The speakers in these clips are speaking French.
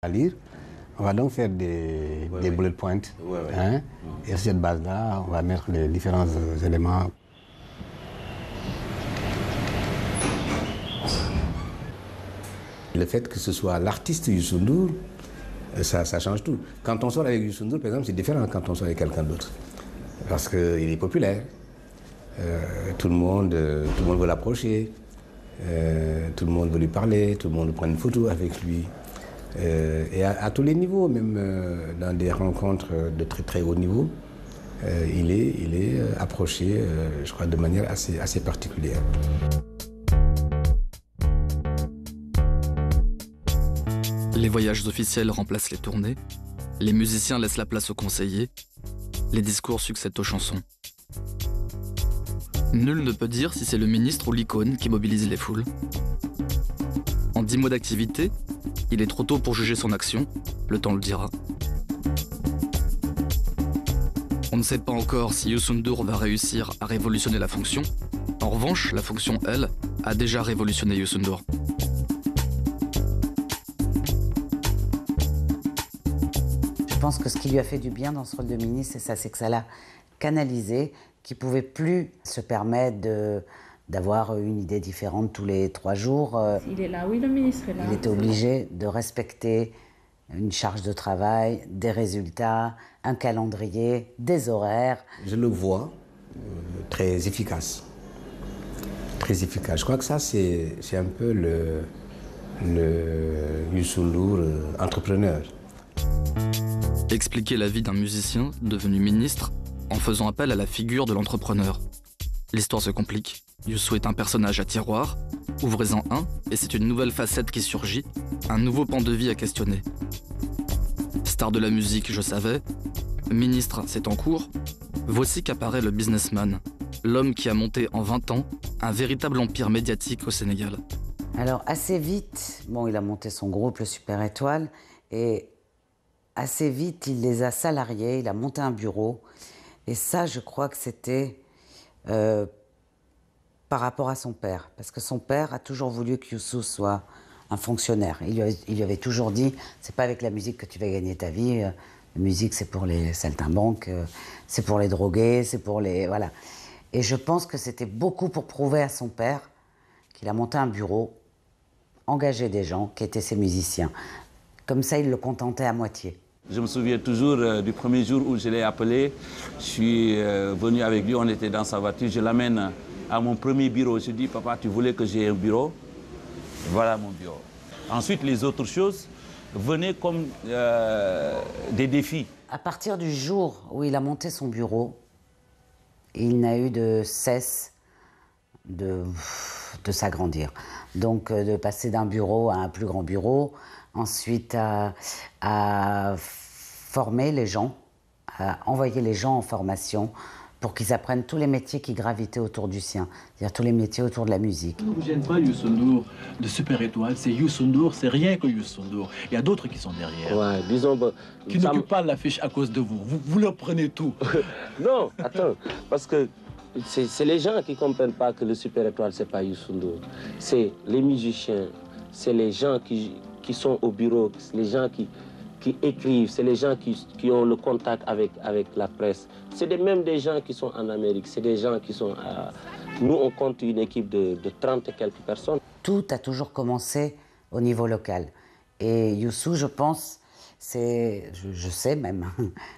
à lire. On va donc faire des bullet points. Hein? Et sur cette base-là, on va mettre les différents éléments. Le fait que ce soit l'artiste Youssou N'Dour, ça change tout. Quand on sort avec Youssou N'Dour, par exemple, c'est différent quand on sort avec quelqu'un d'autre. Parce qu'il est populaire. Tout le monde veut l'approcher. Tout le monde veut lui parler. Tout le monde veut prendre une photo avec lui. Et à tous les niveaux, même dans des rencontres de très très haut niveau, il est approché, je crois, de manière assez particulière. Les voyages officiels remplacent les tournées, les musiciens laissent la place aux conseillers, les discours succèdent aux chansons. Nul ne peut dire si c'est le ministre ou l'icône qui mobilise les foules. En 10 mois d'activité, il est trop tôt pour juger son action, le temps le dira. On ne sait pas encore si Youssou N'Dour va réussir à révolutionner la fonction. En revanche, la fonction, elle, a déjà révolutionné Youssou N'Dour. Je pense que ce qui lui a fait du bien dans ce rôle de ministre, c'est que ça l'a canalisé, qu'il ne pouvait plus se permettre d'avoir une idée différente tous les 3 jours. Il est là, oui, le ministre est là. Il était obligé de respecter une charge de travail, des résultats, un calendrier, des horaires. Je le vois très efficace. Très efficace. Je crois que ça, c'est un peu le Youssou N'Dour entrepreneur. Expliquer la vie d'un musicien devenu ministre en faisant appel à la figure de l'entrepreneur. L'histoire se complique. Youssou est un personnage à tiroir. Ouvrez-en un et c'est une nouvelle facette qui surgit, un nouveau pan de vie à questionner. Star de la musique, je savais. Ministre, c'est en cours. Voici qu'apparaît le businessman, l'homme qui a monté en 20 ans un véritable empire médiatique au Sénégal. Alors assez vite, il a monté son groupe, le Super Étoile, et assez vite, il les a salariés, il a monté un bureau. Et ça, je crois que c'était par rapport à son père. Parce que son père a toujours voulu que Youssou soit un fonctionnaire. Il lui avait toujours dit, c'est pas avec la musique que tu vas gagner ta vie. La musique, c'est pour les saltimbanques, c'est pour les drogués, c'est pour les... Voilà. Et je pense que c'était beaucoup pour prouver à son père qu'il a monté un bureau, engagé des gens qui étaient ses musiciens. Comme ça, il le contentait à moitié. Je me souviens toujours du premier jour où je l'ai appelé. Je suis venu avec lui, on était dans sa voiture. Je l'amène à mon premier bureau. Je dis, papa, tu voulais que j'ai un bureau? Voilà mon bureau. Ensuite, les autres choses venaient comme des défis. À partir du jour où il a monté son bureau, il n'a eu de cesse de s'agrandir. Donc, de passer d'un bureau à un plus grand bureau. Ensuite, à former les gens, à envoyer les gens en formation pour qu'ils apprennent tous les métiers qui gravitaient autour du sien, c'est-à-dire tous les métiers autour de la musique. Ne vous gêne pas Youssou N'Dour de Super Étoile, c'est Youssou N'Dour, c'est rien que Youssou N'Dour. Il y a d'autres qui sont derrière, ouais, disons, qui n'occupent pas l'affiche à cause de vous. Vous leur prenez tout. Non, attends, parce que c'est les gens qui ne comprennent pas que le Super Étoile, c'est pas Youssou N'Dour. C'est les musiciens, c'est les gens qui sont au bureau, les gens qui écrivent, c'est les gens qui ont le contact avec la presse. C'est même des gens qui sont en Amérique, c'est des gens qui sont... Nous, on compte une équipe de 30 et quelques personnes. Tout a toujours commencé au niveau local. Et Youssou, je pense, je sais même,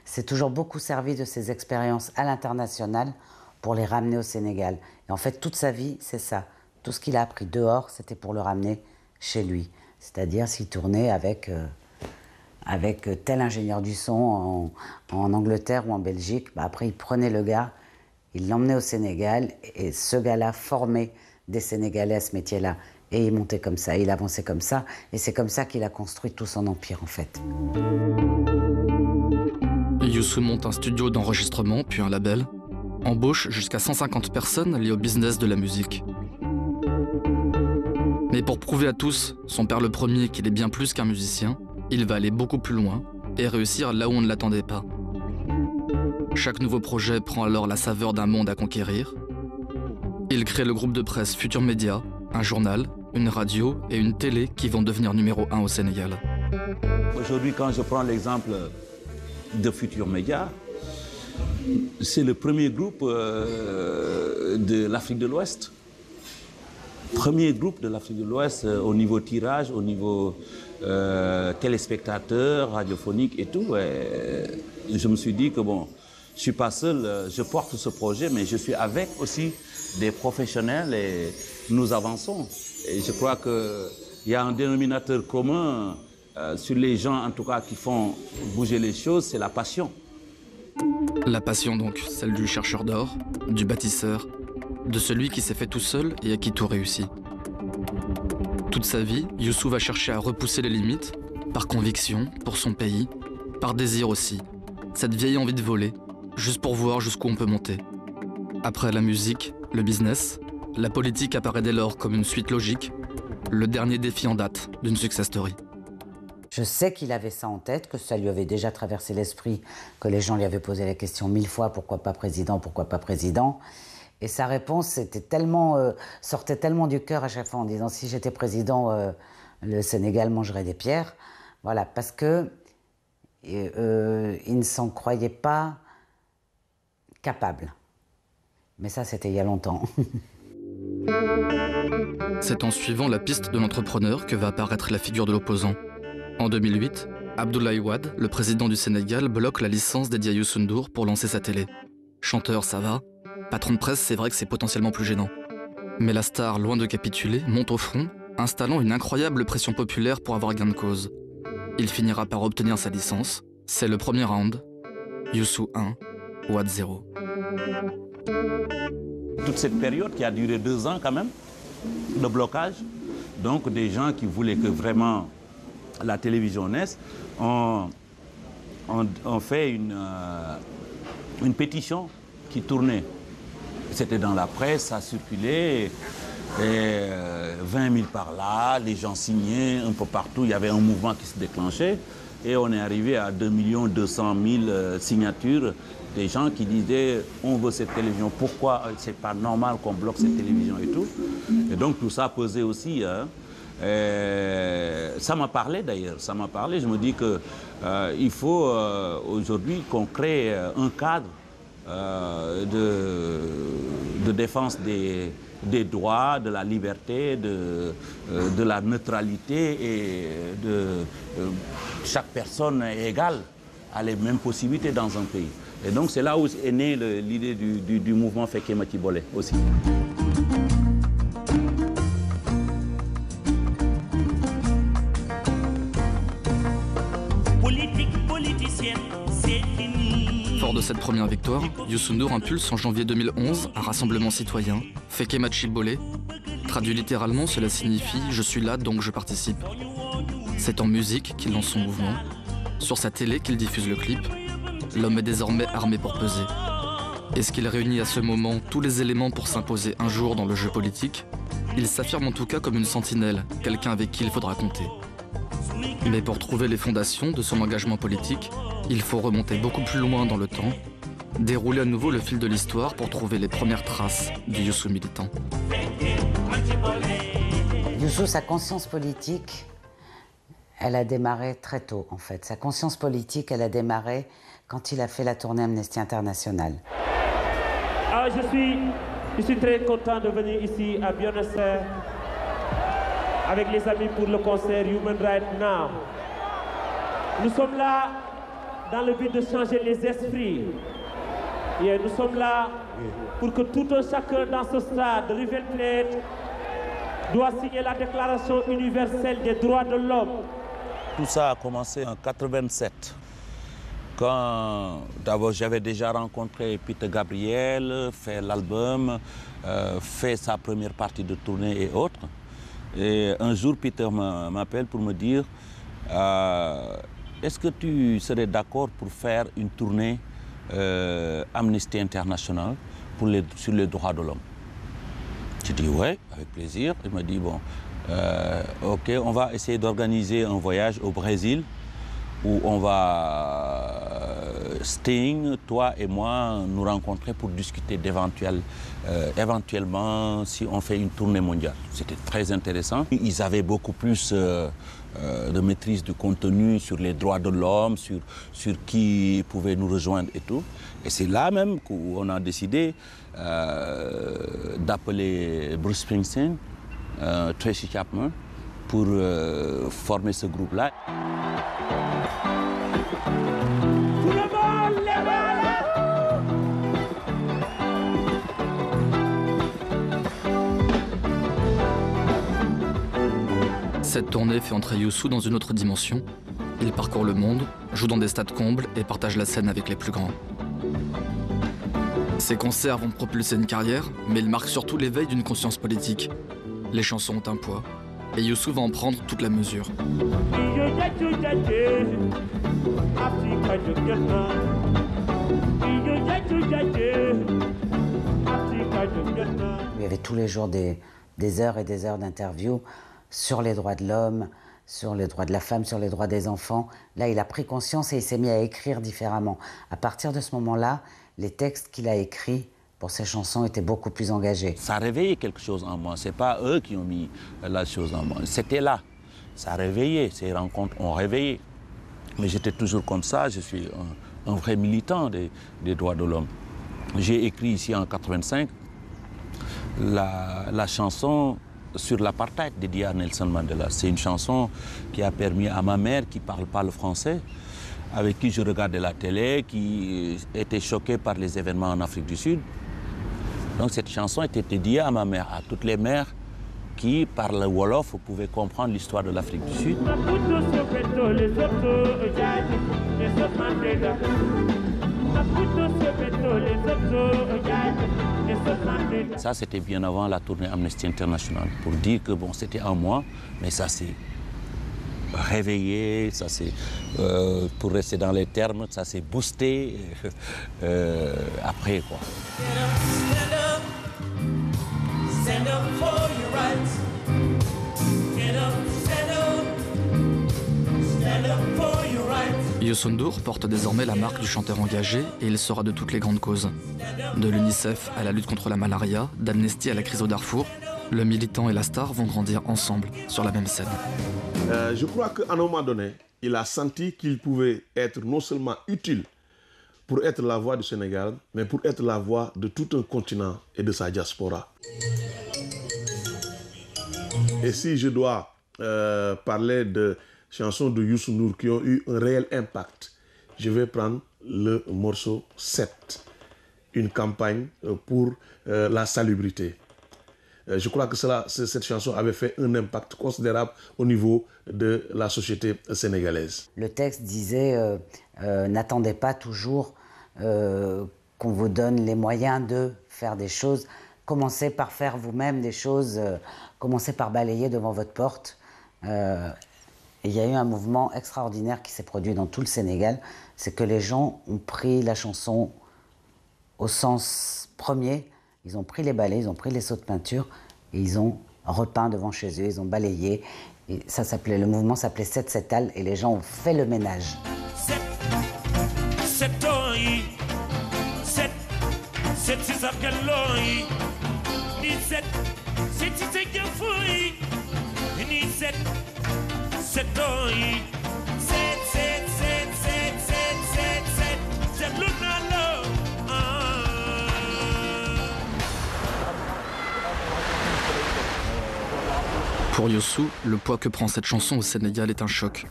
c'est toujours beaucoup servi de ses expériences à l'international pour les ramener au Sénégal. Et en fait, toute sa vie, c'est ça. Tout ce qu'il a appris dehors, c'était pour le ramener chez lui. C'est-à-dire s'il tournait avec tel ingénieur du son en Angleterre ou en Belgique, après il prenait le gars, il l'emmenait au Sénégal et ce gars-là formait des Sénégalais à ce métier-là. Et il montait comme ça, il avançait comme ça, et c'est comme ça qu'il a construit tout son empire en fait. Youssou monte un studio d'enregistrement, puis un label, embauche jusqu'à 150 personnes liées au business de la musique. Mais pour prouver à tous, son père le premier, qu'il est bien plus qu'un musicien, il va aller beaucoup plus loin et réussir là où on ne l'attendait pas. Chaque nouveau projet prend alors la saveur d'un monde à conquérir. Il crée le groupe de presse Futur Média, un journal, une radio et une télé qui vont devenir numéro 1 au Sénégal. Aujourd'hui, quand je prends l'exemple de Futurs Médias, c'est le premier groupe de l'Afrique de l'Ouest. Premier groupe de l'Afrique de l'Ouest au niveau tirage, au niveau téléspectateurs, radiophonique et tout. Et je me suis dit que bon, je ne suis pas seul, je porte ce projet, mais je suis avec aussi des professionnels et nous avançons. Et je crois qu'il y a un dénominateur commun sur les gens, en tout cas, qui font bouger les choses, c'est la passion. La passion donc, celle du chercheur d'or, du bâtisseur, de celui qui s'est fait tout seul et à qui tout réussit. Toute sa vie, Youssou va chercher à repousser les limites, par conviction, pour son pays, par désir aussi. Cette vieille envie de voler, juste pour voir jusqu'où on peut monter. Après la musique, le business, la politique apparaît dès lors comme une suite logique, le dernier défi en date d'une success story. Je sais qu'il avait ça en tête, que ça lui avait déjà traversé l'esprit, que les gens lui avaient posé la question 1000 fois, pourquoi pas président, pourquoi pas président. Et sa réponse sortait tellement du cœur à chaque fois en disant si j'étais président, le Sénégal mangerait des pierres. Voilà, parce que il ne s'en croyait pas capable. Mais ça, c'était il y a longtemps. C'est en suivant la piste de l'entrepreneur que va apparaître la figure de l'opposant. En 2008, Abdoulaye Wade, le président du Sénégal, bloque la licence dédiée à Youssou N'Dour pour lancer sa télé. Chanteur, ça va. Patron de presse, c'est vrai que c'est potentiellement plus gênant. Mais la star, loin de capituler, monte au front, installant une incroyable pression populaire pour avoir gain de cause. Il finira par obtenir sa licence. C'est le premier round. Youssou 1, Wade 0. Toute cette période qui a duré 2 ans quand même, de blocage, donc des gens qui voulaient que vraiment la télévision naisse, ont fait une pétition qui tournait. C'était dans la presse, ça circulait, et 20 000 par là, les gens signaient un peu partout, il y avait un mouvement qui se déclenchait, et on est arrivé à 2 200 000 signatures, des gens qui disaient on veut cette télévision, pourquoi c'est pas normal qu'on bloque cette télévision et tout. Et donc tout ça pesait aussi. Hein. Ça m'a parlé d'ailleurs, ça m'a parlé. Je me dis qu'il faut aujourd'hui qu'on crée un cadre de défense des droits, de la liberté, de la neutralité et chaque personne est égale, a les mêmes possibilités dans un pays. Et donc c'est là où est née l'idée du mouvement Fekke Mati Bolé aussi. Fort de cette première victoire, Youssou N'Dour impulse en janvier 2011 un rassemblement citoyen, Fekke Mati Bolé. Traduit littéralement, cela signifie « je suis là donc je participe ». C'est en musique qu'il lance son mouvement, sur sa télé qu'il diffuse le clip. L'homme est désormais armé pour peser. Est-ce qu'il réunit à ce moment tous les éléments pour s'imposer un jour dans le jeu politique? Il s'affirme en tout cas comme une sentinelle, quelqu'un avec qui il faudra compter. Mais pour trouver les fondations de son engagement politique, il faut remonter beaucoup plus loin dans le temps, dérouler à nouveau le fil de l'histoire pour trouver les premières traces du Youssou militant. Youssou, sa conscience politique, elle a démarré très tôt en fait. Sa conscience politique, elle a démarré quand il a fait la tournée Amnesty International. Ah, je suis très content de venir ici à Buenos Aires avec les amis pour le concert Human Rights Now. Nous sommes là dans le but de changer les esprits. Et nous sommes là pour que tout un chacun dans ce stade de River Plate doit signer la Déclaration universelle des droits de l'homme. Tout ça a commencé en 87. Quand d'abord j'avais déjà rencontré Peter Gabriel, fait l'album, fait sa première partie de tournée et autres. Et un jour Peter m'appelle pour me dire est-ce que tu serais d'accord pour faire une tournée Amnesty International sur les droits de l'homme? J'ai dit ouais, avec plaisir. Il m'a dit bon, ok, on va essayer d'organiser un voyage au Brésil où on va Sting, toi et moi, nous rencontrer pour discuter éventuellement si on fait une tournée mondiale. C'était très intéressant. Ils avaient beaucoup plus de maîtrise du contenu sur les droits de l'homme, sur qui pouvait nous rejoindre et tout. Et c'est là même qu'on a décidé d'appeler Bruce Springsteen, Tracy Chapman, pour former ce groupe-là. Cette tournée fait entrer Youssou dans une autre dimension. Il parcourt le monde, joue dans des stades combles et partage la scène avec les plus grands. Ses concerts vont propulser une carrière, mais ils marquent surtout l'éveil d'une conscience politique. Les chansons ont un poids, et Youssou va en prendre toute la mesure. Il y avait tous les jours des heures et des heures d'interviews sur les droits de l'homme, sur les droits de la femme, sur les droits des enfants. Là, il a pris conscience et il s'est mis à écrire différemment. À partir de ce moment-là, les textes qu'il a écrits pour ses chansons étaient beaucoup plus engagés. Ça a réveillé quelque chose en moi. Ce n'est pas eux qui ont mis la chose en moi. C'était là. Ça a réveillé. Ces rencontres ont réveillé. Mais j'étais toujours comme ça. Je suis un vrai militant des droits de l'homme. J'ai écrit ici en 1985 la chanson sur l'apartheid dédiée à Nelson Mandela. C'est une chanson qui a permis à ma mère, qui ne parle pas le français, avec qui je regardais la télé, qui était choquée par les événements en Afrique du Sud. Donc cette chanson était dédiée à ma mère, à toutes les mères qui, par le Wolof, pouvaient comprendre l'histoire de l'Afrique du Sud. Ça, c'était bien avant la tournée Amnesty International, pour dire que bon, c'était en moi, mais ça s'est réveillé, ça s'est, pour rester dans les termes, ça s'est boosté après, quoi. Youssou N'Dour porte désormais la marque du chanteur engagé et il sera de toutes les grandes causes. De l'UNICEF à la lutte contre la malaria, d'Amnesty à la crise au Darfour, le militant et la star vont grandir ensemble sur la même scène. Je crois qu'à un moment donné, il a senti qu'il pouvait être non seulement utile pour être la voix du Sénégal, mais pour être la voix de tout un continent et de sa diaspora. Et si je dois parler de chansons de Youssou N'Dour qui ont eu un réel impact, je vais prendre le morceau 7, une campagne pour la salubrité. Je crois que cette chanson avait fait un impact considérable au niveau de la société sénégalaise. Le texte disait n'attendez pas toujours qu'on vous donne les moyens de faire des choses. Commencez par faire vous-même des choses, commencez par balayer devant votre porte. Et il y a eu un mouvement extraordinaire qui s'est produit dans tout le Sénégal, c'est que les gens ont pris la chanson au sens premier, ils ont pris les balais, ils ont pris les seaux de peinture et ils ont repeint devant chez eux, ils ont balayé. Et ça s'appelait, le mouvement s'appelait 7 Al et les gens ont fait le ménage. Pour Youssou, le poids que prend cette chanson au Sénégal est un choc.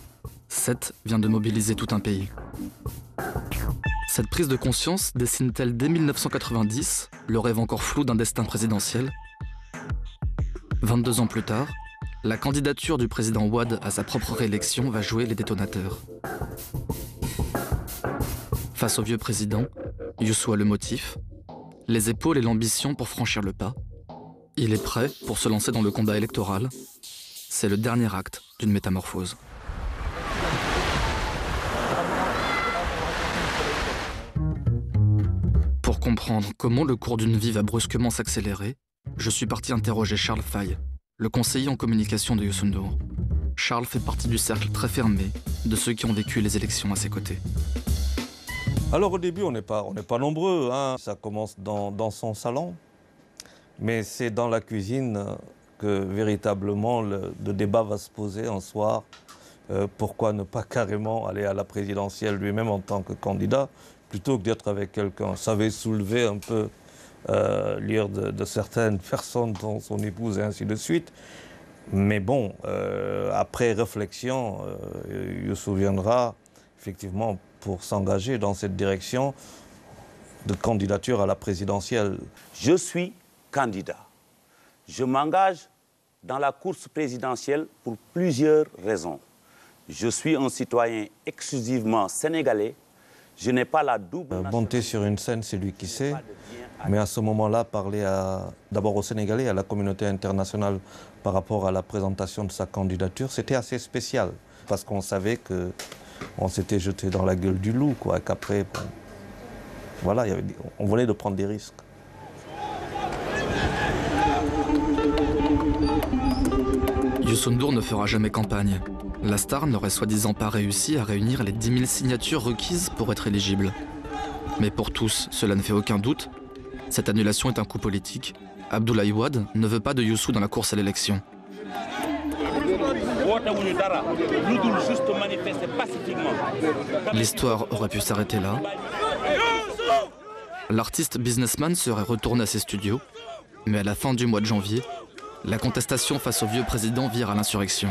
7 vient de mobiliser tout un pays. Cette prise de conscience dessine-t-elle dès 1990 le rêve encore flou d'un destin présidentiel ? 22 ans plus tard, la candidature du président Wade à sa propre réélection va jouer les détonateurs. Face au vieux président, Youssou a le motif, les épaules et l'ambition pour franchir le pas. Il est prêt pour se lancer dans le combat électoral. C'est le dernier acte d'une métamorphose. Pour comprendre comment le cours d'une vie va brusquement s'accélérer, je suis parti interroger Charles Faye, le conseiller en communication de Youssou N'Dour. Charles fait partie du cercle très fermé de ceux qui ont vécu les élections à ses côtés. Alors au début, on n'est pas nombreux, hein. Ça commence dans son salon, mais c'est dans la cuisine que véritablement le débat va se poser un soir. Pourquoi ne pas carrément aller à la présidentielle lui-même en tant que candidat, plutôt que d'être avec quelqu'un. Ça avait soulevé un peu l'ire de certaines personnes, dont son épouse et ainsi de suite. Mais bon, après réflexion, Youssou viendra effectivement pour s'engager dans cette direction de candidature à la présidentielle. Je suis candidat. Je m'engage dans la course présidentielle pour plusieurs raisons. Je suis un citoyen exclusivement sénégalais. Je n'ai pas la double nationalité. Monter sur une scène, c'est lui qui sait. Mais à ce moment-là, parler d'abord aux Sénégalais, à la communauté internationale par rapport à la présentation de sa candidature, c'était assez spécial. Parce qu'on savait qu'on s'était jeté dans la gueule du loup, quoi. Qu'après, bon, voilà, on venait de prendre des risques. Youssou N'Dour ne fera jamais campagne. La star n'aurait soi-disant pas réussi à réunir les 10 000 signatures requises pour être éligible. Mais pour tous, cela ne fait aucun doute. Cette annulation est un coup politique. Abdoulaye Wade ne veut pas de Youssou dans la course à l'élection. L'histoire aurait pu s'arrêter là. L'artiste businessman serait retourné à ses studios. Mais à la fin du mois de janvier, la contestation face au vieux président vire à l'insurrection.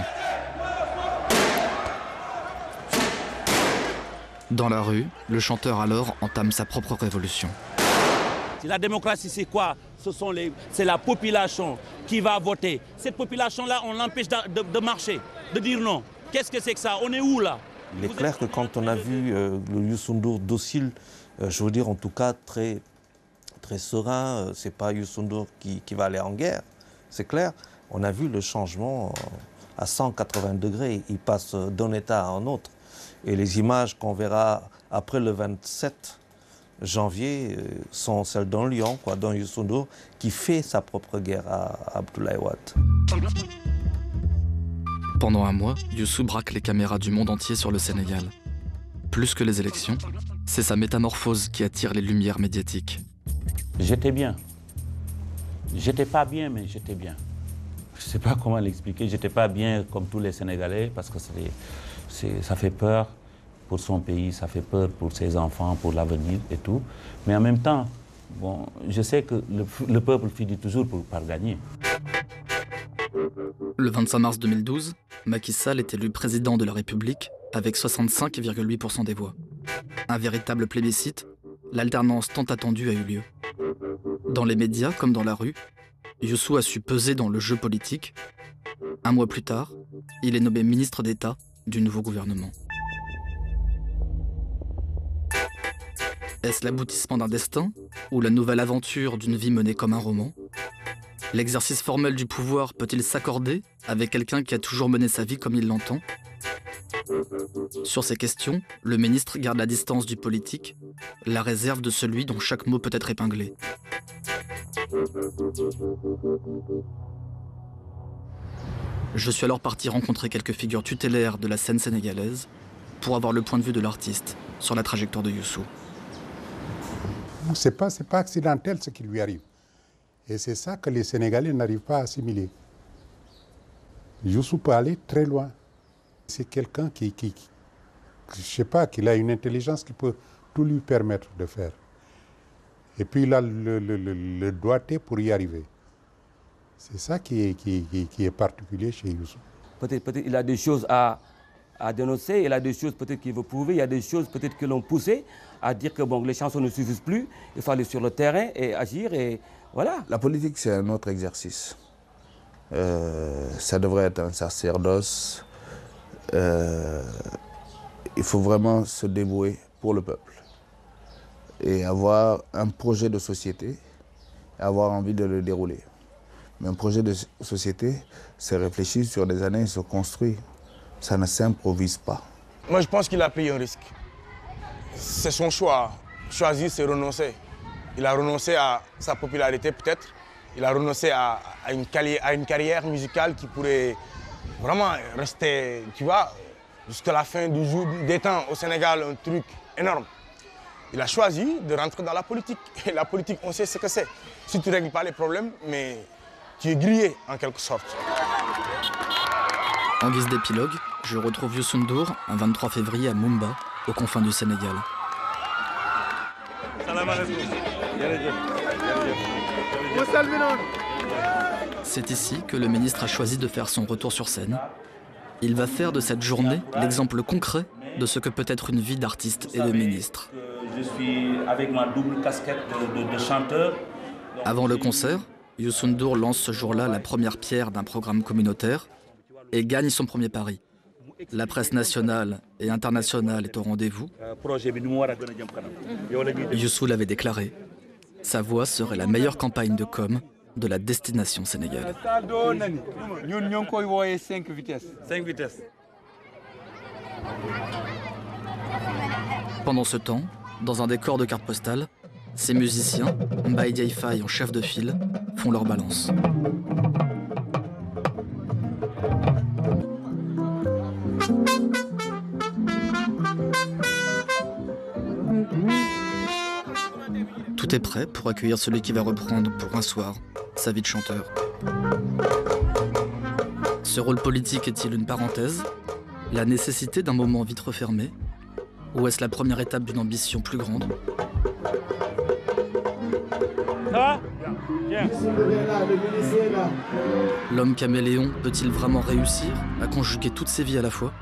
Dans la rue, le chanteur alors entame sa propre révolution. La démocratie, c'est quoi? C'est la population qui va voter. Cette population-là, on l'empêche de marcher, de dire non. Qu'est-ce que c'est que ça? On est où là? Il est clair que quand on a vu le Youssou N'Dour docile, je veux dire en tout cas très serein, c'est pas Youssou N'Dour qui va aller en guerre, c'est clair. On a vu le changement à 180 degrés, il passe d'un état à un autre. Et les images qu'on verra après le 27 janvier sont celles d'un lion, d'un Youssou N'Dour, qui fait sa propre guerre à Abdoulaye Wade. Pendant un mois, Youssou braque les caméras du monde entier sur le Sénégal. Plus que les élections, c'est sa métamorphose qui attire les lumières médiatiques. J'étais bien. J'étais pas bien, mais j'étais bien. Je ne sais pas comment l'expliquer. J'étais pas bien comme tous les Sénégalais parce que ça fait peur pour son pays, ça fait peur pour ses enfants, pour l'avenir et tout. Mais en même temps, bon, je sais que le peuple finit toujours par gagner. Le 25 mars 2012, Macky Sall est élu président de la République avec 65,8% des voix. Un véritable plébiscite, l'alternance tant attendue a eu lieu. Dans les médias comme dans la rue, Youssou a su peser dans le jeu politique. Un mois plus tard, il est nommé ministre d'État du nouveau gouvernement. Est-ce l'aboutissement d'un destin ou la nouvelle aventure d'une vie menée comme un roman? L'exercice formel du pouvoir peut-il s'accorder avec quelqu'un qui a toujours mené sa vie comme il l'entend? Sur ces questions, le ministre garde la distance du politique, la réserve de celui dont chaque mot peut être épinglé. Je suis alors parti rencontrer quelques figures tutélaires de la scène sénégalaise pour avoir le point de vue de l'artiste sur la trajectoire de Youssou. C'est pas accidentel ce qui lui arrive. Et c'est ça que les Sénégalais n'arrivent pas à assimiler. Youssou peut aller très loin. C'est quelqu'un qui je sais pas, qu'il a une intelligence qui peut tout lui permettre de faire. Et puis il a le doigté pour y arriver. C'est ça qui est particulier chez Youssou. Peut-être il a des choses à dénoncer, il a des choses peut-être qu'il veut prouver, il y a des choses peut-être que l'on poussé à dire que bon, les chansons ne suffisent plus, il faut aller sur le terrain et agir et voilà. La politique, c'est un autre exercice. Ça devrait être un sacerdoce. Il faut vraiment se dévouer pour le peuple et avoir un projet de société, avoir envie de le dérouler. Mais un projet de société, c'est réfléchir sur des années, se construit. Ça ne s'improvise pas. Moi, je pense qu'il a pris un risque. C'est son choix. Choisir, c'est renoncer. Il a renoncé à sa popularité, peut-être. Il a renoncé à une carrière musicale qui pourrait vraiment rester, tu vois, jusqu'à la fin du jour des temps au Sénégal, un truc énorme. il a choisi de rentrer dans la politique. Et la politique, on sait ce que c'est. Si tu ne règles pas les problèmes, mais tu es grillé en quelque sorte. En guise d'épilogue, je retrouve Youssou N'Dour un 23 février à Mumba, aux confins du Sénégal. C'est ici que le ministre a choisi de faire son retour sur scène. Il va faire de cette journée l'exemple concret de ce que peut être une vie d'artiste et de ministre. Je suis avec ma double casquette de chanteur. Avant le concert, Youssou N'Dour lance ce jour-là la première pierre d'un programme communautaire et gagne son premier pari. La presse nationale et internationale est au rendez-vous. Youssou l'avait déclaré. Sa voix serait la meilleure campagne de com' de la destination sénégalaise. 5 vitesses. Pendant ce temps, dans un décor de carte postale, ces musiciens, Mbaye Diaye Faye en chef de file, font leur balance. Tout est prêt pour accueillir celui qui va reprendre pour un soir sa vie de chanteur. Ce rôle politique est-il une parenthèse, la nécessité d'un moment vite refermé, ou est-ce la première étape d'une ambition plus grande? L'homme caméléon peut-il vraiment réussir à conjuguer toutes ses vies à la fois?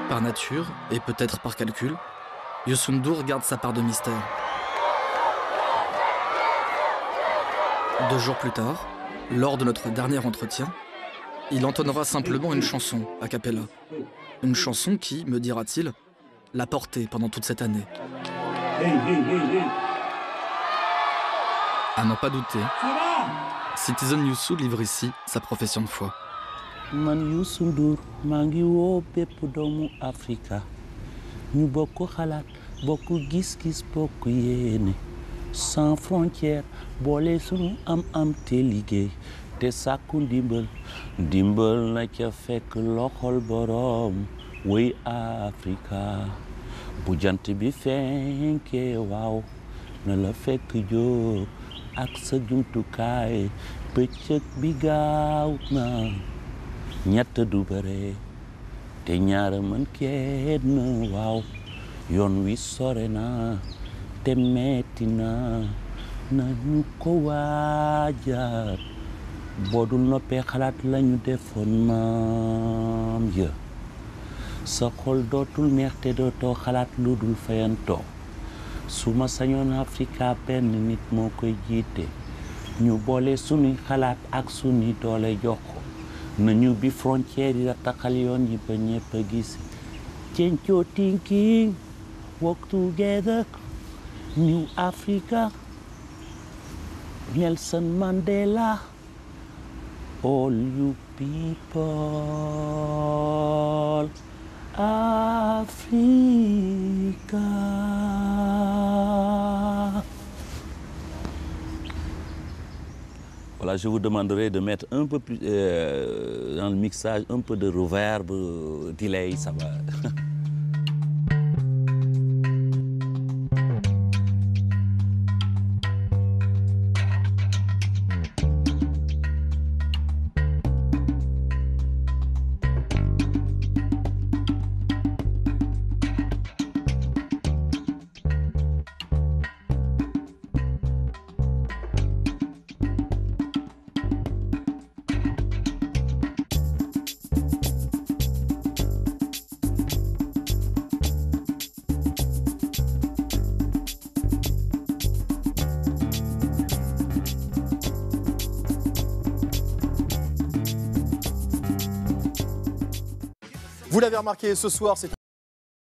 Par nature, et peut-être par calcul, Youssou N'Dour garde sa part de mystère. 2 jours plus tard, lors de notre dernier entretien, il entonnera simplement une chanson a cappella. Une chanson qui, me dira-t-il, l'a porté pendant toute cette année. À n'en pas douter, Citizen Youssou livre ici sa profession de foi. Man Youssou N'Dour maa ngi woo bépp doomu Afrika ñu bokk xalaat bokk gis-gis bokk yéene sans frontière boole sunu am te liggéey te sàkku ndimbal na ca fekk loxol boroom woy Afrika bu jant bi fenkee waaw na la fekk jóg ak sa jumtukaay bëccëg bi gaaw na ñett du bare te ñaar mën kenn waaw yoon wi sore na te metti na nañu ko waajaat boo dul noppee xalaat lañu defoon maam ya sa xol dootul neex te dootoo xalaat lu dul fayantoo su ma sañoon Afrika benn nit moo koy jiite ñu boole sunuy xalaat ak sunuy doole jox ko nañu bi frontière yi taxal yoon yi ba ñëpp a gis Chencho thinking work together New Africa Nelson Mandela all you people Africa. Voilà, je vous demanderai de mettre un peu plus dans le mixage, un peu de reverb, delay, ça va. Vous l'avez remarqué, ce soir, c'est